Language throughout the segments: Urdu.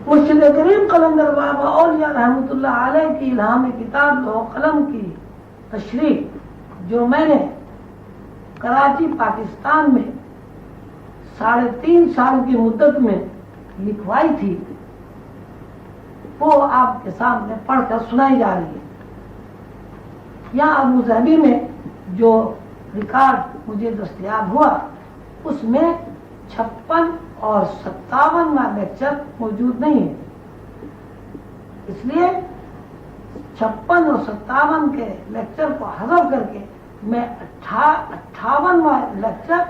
مرشد کریم قلندر بابا اولیاء رحمۃ اللہ علیہ کی الہام کتاب لوح قلم کی تشریح جو میں نے کراچی پاکستان میں 3.5 سال کی مدت میں لکھوائی تھی، وہ آپ کے سامنے پڑھ کر سنائی جا رہی ہے۔ یہاں ابوظہبی میں جو ریکارڈ مجھے دستیاب ہوا اس میں 56 اور 57واں لیکچر موجود نہیں ہے، اس لیے 56 اور 57 کے لیکچر کو حذف کر کے میں 58واں لیکچر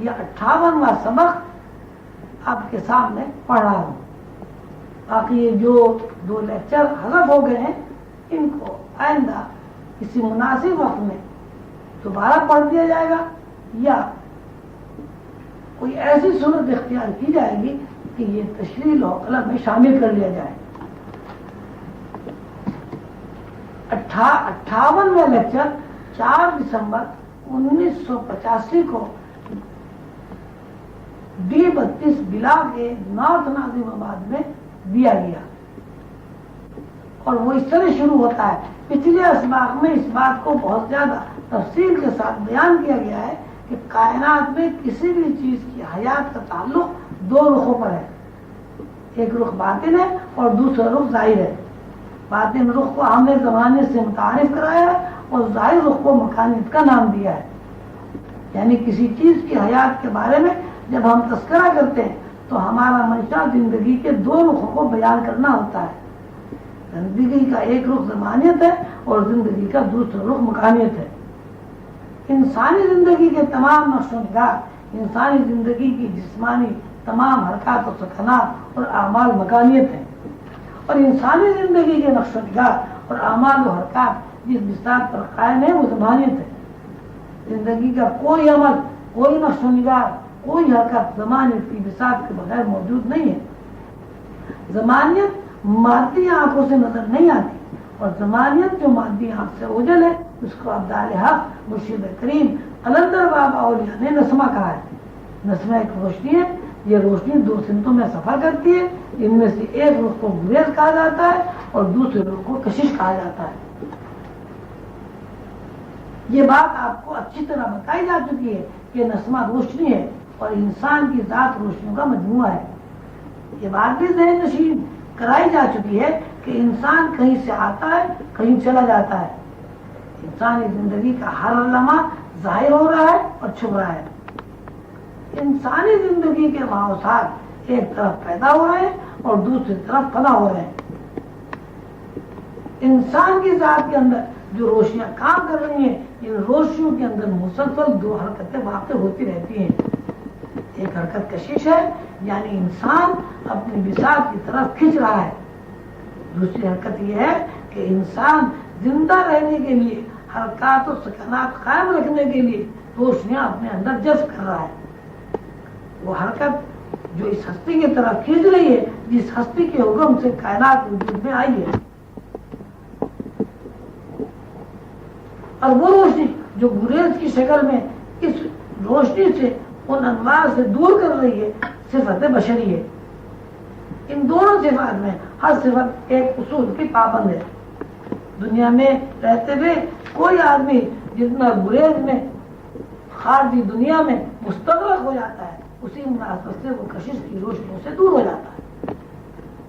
یا 58واں سبق آپ کے سامنے پڑھ رہا ہوں۔ باقی یہ جو 2 لیکچر حذف ہو گئے ہیں ان کو آئندہ کسی مناسب وقت میں دوبارہ پڑھ دیا جائے گا، یا کوئی ایسی صورت اختیار کی جائے گی کہ یہ تشریح لوح قلم میں شامل کر لیا جائے۔ 58واں لیکچر 4 دسمبر 1985 کو D32 بلا کے نارتھ ناظم آباد میں دیا گیا، اور وہ اس طرح شروع ہوتا ہے۔ پچھلے اسباق میں اس بات کو بہت زیادہ تفصیل کے ساتھ بیان کیا گیا ہے کہ کائنات میں کسی بھی چیز کی حیات کا تعلق 2 رخوں پر ہے، ایک رخ باطن ہے اور دوسرا رخ ظاہر ہے۔ باطن رخ کو ہم نے زمانے سے متعارف کرایا ہے اور ظاہر رخ کو مکانیت کا نام دیا ہے، یعنی کسی چیز کی حیات کے بارے میں جب ہم تذکرہ کرتے ہیں تو ہمارا منشا زندگی کے 2 رخوں کو بیان کرنا ہوتا ہے۔ زندگی کا ایک رخ زمانیت ہے اور زندگی کا دوسرا رخ مکانیت ہے۔ انسانی زندگی کے تمام نقش و نگار، انسانی زندگی کی جسمانی تمام حرکات و سکنات اور اعمال مکانیت ہیں، اور انسانی زندگی کے نقش و نگار اور اعمال و حرکات جس بساط پر قائم ہے وہ زمانیت ہے۔ زندگی کا کوئی عمل، کوئی نقش و نگار، کوئی حرکت زمانیت کی بساط کے بغیر موجود نہیں ہے۔ زمانیت مادی آنکھوں سے نظر نہیں آتی، اور زمانیت جو مادی آنکھ سے اوجل ہے اس کو ابدال حق مرشد کریم قلندر بابا اولیاء نے نسمہ کہا ہے۔ نسمہ ایک روشنی ہے، یہ روشنی 2 سمتوں میں سفر کرتی ہے، ان میں سے ایک رخ کو گریز کہا جاتا ہے اور دوسرے رخ کو کشش کہا جاتا ہے۔ یہ بات آپ کو اچھی طرح بتائی جا چکی ہے کہ نسمہ روشنی ہے اور انسان کی ذات روشنیوں کا مجموعہ ہے۔ یہ بات بھی ذہن نشین کرائی جا چکی ہے کہ انسان کہیں سے آتا ہے کہیں چلا جاتا ہے۔ انسانی زندگی کا ہر لمحہ ظاہر ہو رہا ہے اور چھپ رہا ہے۔ انسانی زندگی کے ماحوسات ایک طرف پیدا ہو رہے ہیں اور دوسری طرف فنا ہو رہے ہیں۔ انسان کی ذات کے اندر جو روشنیاں کام کر رہی ہیں، ان روشنیوں کے اندر مسلسل 2 حرکتیں واقع ہوتی رہتی ہیں۔ ایک حرکت کشش ہے، یعنی انسان اپنی بساط کی طرف کھنچ رہا ہے۔ دوسری حرکت یہ ہے کہ انسان زندہ رہنے کے لیے، حرکات و سکنات قائم رکھنے کے لیے روشنیاں اپنے اندر جذب کر رہا ہے۔ وہ حرکت جو اس ہستی کی طرف کھینچ رہی ہے، جس ہستی کے حکم سے کائنات وجود میں آئی ہے، اور وہ روشنی جو گریز کی شکل میں اس روشنی سے، ان انوار سے دور کر رہی ہے، صفت بشری ہے۔ ان دونوں صفات میں ہر صفت ایک اصول کی پابند ہے۔ دنیا میں رہتے ہوئے کوئی آدمی جتنا گریز میں، خارجی دنیا میں مستغرق ہو جاتا ہے، اسی مناسبت سے وہ کشش کی روشنیوں سے دور ہو جاتا ہے،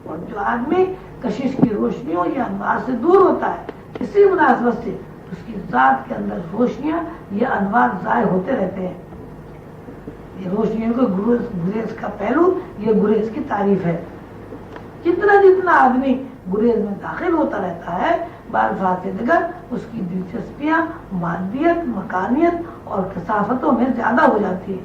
اور جو آدمی کشش کی روشنیوں یا انوار سے دور ہوتا ہے، اسی مناسبت سے اس کی ذات کے اندر روشنیاں یا انوار ظاہر ہوتے رہتے ہیں۔ یہ روشنیوں کے گریز کا پہلو، یہ گریز کی تعریف ہے۔ جتنا جتنا آدمی گریز میں داخل ہوتا رہتا ہے، بالفاظ دیگر اس کی دلچسپیاں مادیت، مکانیت اور کثافتوں میں زیادہ ہو جاتی ہے۔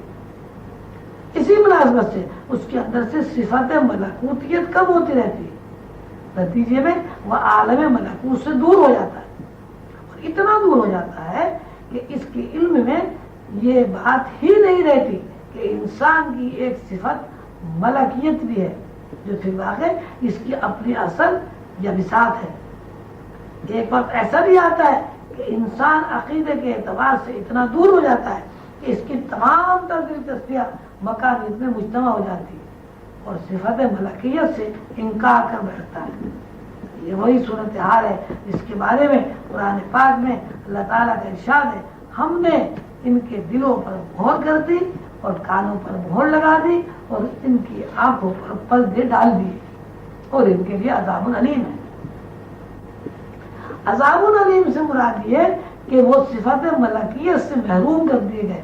اسی مناسبت سے اس کے اندر سے صفت ملکوتیت کم ہوتی رہتی ہے، نتیجے میں وہ عالم ملکوت سے دور ہو جاتا ہے، اور اتنا دور ہو جاتا ہے کہ اس کے علم میں یہ بات ہی نہیں رہتی کہ انسان کی ایک صفت ملکیت بھی ہے، جو فی الواقع اس کی اپنی اصل یا بساط ہے۔ ایک وقت ایسا بھی آتا ہے کہ انسان عقیدے کے اعتبار سے اتنا دور ہو جاتا ہے کہ اس کی تمام تر دلچسپیاں مکانیت میں مجتمع ہو جاتی ہے، اور صفت ملکیت سے انکار کر بیٹھتا ہے۔ یہ وہی صورتحال ہے جس کے بارے میں قرآن پاک میں اللہ تعالیٰ کا ارشاد ہے، ہم نے ان کے دلوں پر مہر کر دی اور کانوں پر مہر لگا دی اور ان کی آنکھوں پر پردے ڈال دیے اور ان کے لیے عذاب علیم ہے۔ عذاب علیم سے مراد یہ کہ وہ صفت ملکیت سے محروم کر دیے گئے۔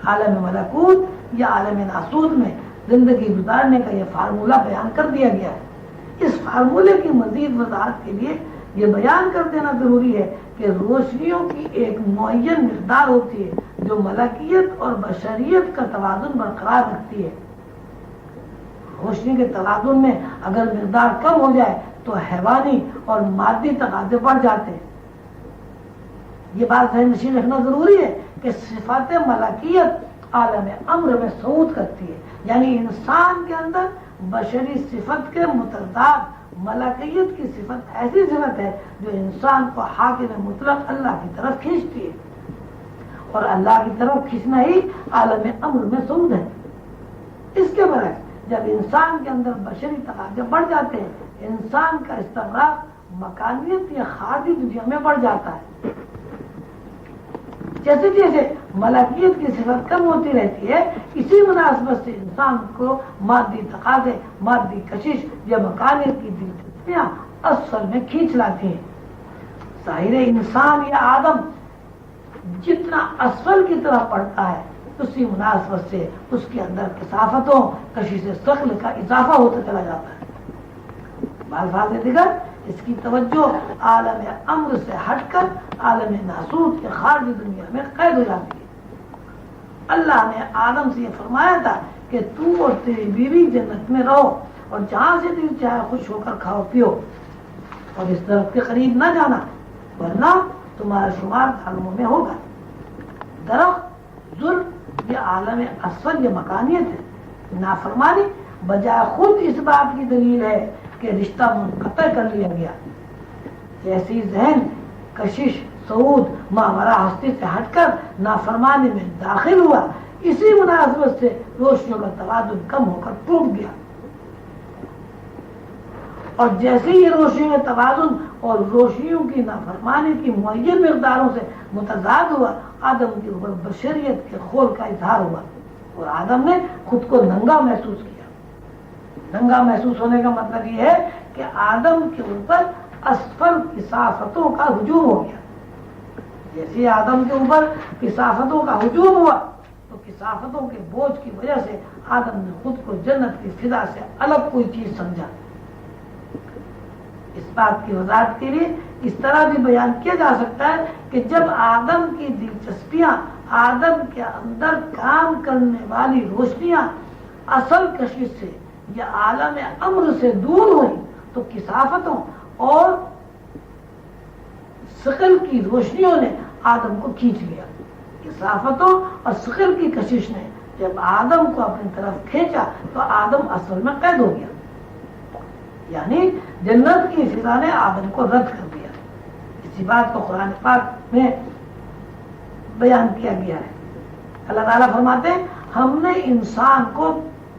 عالم ملکوت یا عالم ناسوت میں زندگی گزارنے کا یہ فارمولہ بیان کر دیا گیا ہے۔ اس فارمولے کی مزید وضاحت کے لیے یہ بیان کر دینا ضروری ہے کہ روشنیوں کی ایک معین مقدار ہوتی ہے جو ملکیت اور بشریت کا توازن برقرار رکھتی ہے۔ روشنی کے توازن میں اگر مقدار کم ہو جائے تو حیوانی اور مادی تقاضے بڑھ جاتے ہیں۔ یہ بات ذہن نشین رکھنا ضروری ہے کہ صفات ملکیت عالم امر میں صعود کرتی ہے، یعنی انسان کے اندر بشری صفت کے متضاد ملکیت کی صفت ایسی صفت ہے جو انسان کو حاکم مطلق اللہ کی طرف کھینچتی ہے، اور اللہ کی طرف کھینچنا ہی عالم امر میں صعود ہے۔ اس کے برعکس جب انسان کے اندر بشری تقاضے بڑھ جاتے ہیں، انسان کا استغراق مکانیت یا خارجی دنیا میں بڑھ جاتا ہے۔ جیسے جیسے ملکیت کی صفت کم ہوتی رہتی ہے، اسی مناسبت سے انسان کو مادی تقاضے، مادی کشش یا مکانیت کی دلچسپیاں اصل میں کھینچ لاتی ہیں۔ ظاہر انسان یا آدم جتنا اسفل کی طرف پڑتا ہے، اسی مناسبت سے اس کے اندر کثافتوں، کشش ثقل کا اضافہ ہوتا چلا جاتا ہے۔ بالفاظ دیگر اس کی توجہ عالم امر سے ہٹ کر عالم ناسوت کے خارجی دنیا میں قید ہو جاتی ہے۔ اللہ نے آدم سے یہ فرمایا تھا کہ تو اور تیری بیوی جنت میں رہو اور جہاں سے دل چاہے خوش ہو کر کھاؤ پیو، اور اس درخت کے قریب نہ جانا ورنہ تمہارا شمار ظالموں میں ہوگا۔ درخت ظلم یہ عالم اسفل یا مکانیت ہے۔ نافرمانی بجائے خود اس بات کی دلیل ہے کہ رشتہ منقطع کر لیا گیا۔ جیسی ذہن کشش صعود ماورا ہستی سے ہٹ کر نافرمانی میں داخل ہوا، اسی مناسبت سے روشنیوں کا توازن کم ہو کر ٹوٹ گیا، اور جیسے ہی روشنیوں کا توازن اور روشنیوں کی نافرمانی کی معین مقداروں سے متضاد ہوا، آدم کے اوپر بشریت کے خول کا اظہار ہوا اور آدم نے خود کو ننگا محسوس کیا۔ ننگا محسوس ہونے کا مطلب یہ ہے کہ آدم کے اوپر اسفل کثافتوں کا ہجوم ہو گیا۔ جیسے آدم کے اوپر کثافتوں کا ہجوم ہوا تو کثافتوں کے بوجھ کی وجہ سے آدم نے خود کو جنت کی فضا سے الگ کوئی چیز سمجھا۔ اس بات کی وضاحت کے لیے اس طرح بھی بیان کیا جا سکتا ہے کہ جب آدم کی دلچسپیاں، آدم کے اندر کام کرنے والی روشنیاں اصل کشش سے یا عالم امر سے دور ہوئی تو کثافتوں اور ثقل کی روشنیوں نے آدم کو کھینچ لیا۔ کثافتوں اور ثقل کی کشش نے جب آدم کو اپنی طرف کھینچا تو آدم اصل میں قید ہو گیا، یعنی جنت کی فضا نے آدم کو رد کر دیا۔ اسی بات کو قرآن پاک میں بیان کیا گیا ہے۔ اللہ تعالیٰ فرماتے ہیں ہم نے انسان کو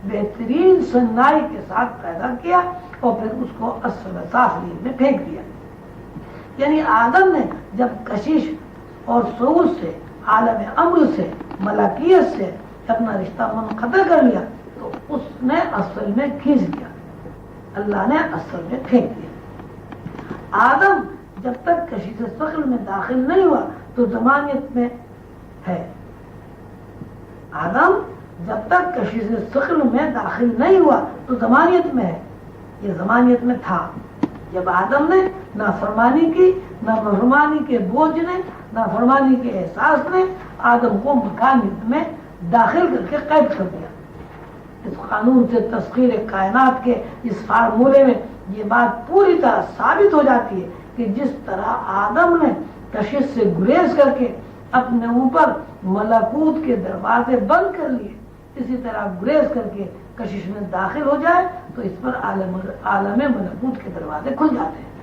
بہترین صنائی کے ساتھ پیدا کیا اور پھر اس کو اسفل سافلین میں پھینک دیا۔ یعنی آدم نے جب کشش اور صعود سے، عالم امر سے، ملکیت سے اپنا رشتہ منقطع کر لیا تو اس نے اسفل میں کھینچ دیا، اللہ نے اسفل میں پھینک دیا۔ آدم جب تک کشش ثقل میں داخل نہیں ہوا تو ضمانیت میں ہے۔ آدم جب تک کشش ثقل میں داخل نہیں ہوا تو ضمانیت میں ہے، یہ ضمانیت میں تھا۔ جب آدم نے نافرمانی کی، نافرمانی کے بوجھ نے، نافرمانی کے احساس نے آدم کو مکانیت میں داخل کر کے قید کر دیا۔ اس قانون سے تسخیر کائنات کے اس فارمولے میں یہ بات پوری طرح ثابت ہو جاتی ہے کہ جس طرح آدم نے کشش سے گریز کر کے اپنے اوپر ملکوت کے دروازے بند کر لیے، اسی طرح گریز کر کے کشش میں داخل ہو جائے تو اس پر عالم ملکوت کے دروازے کھل جاتے ہیں۔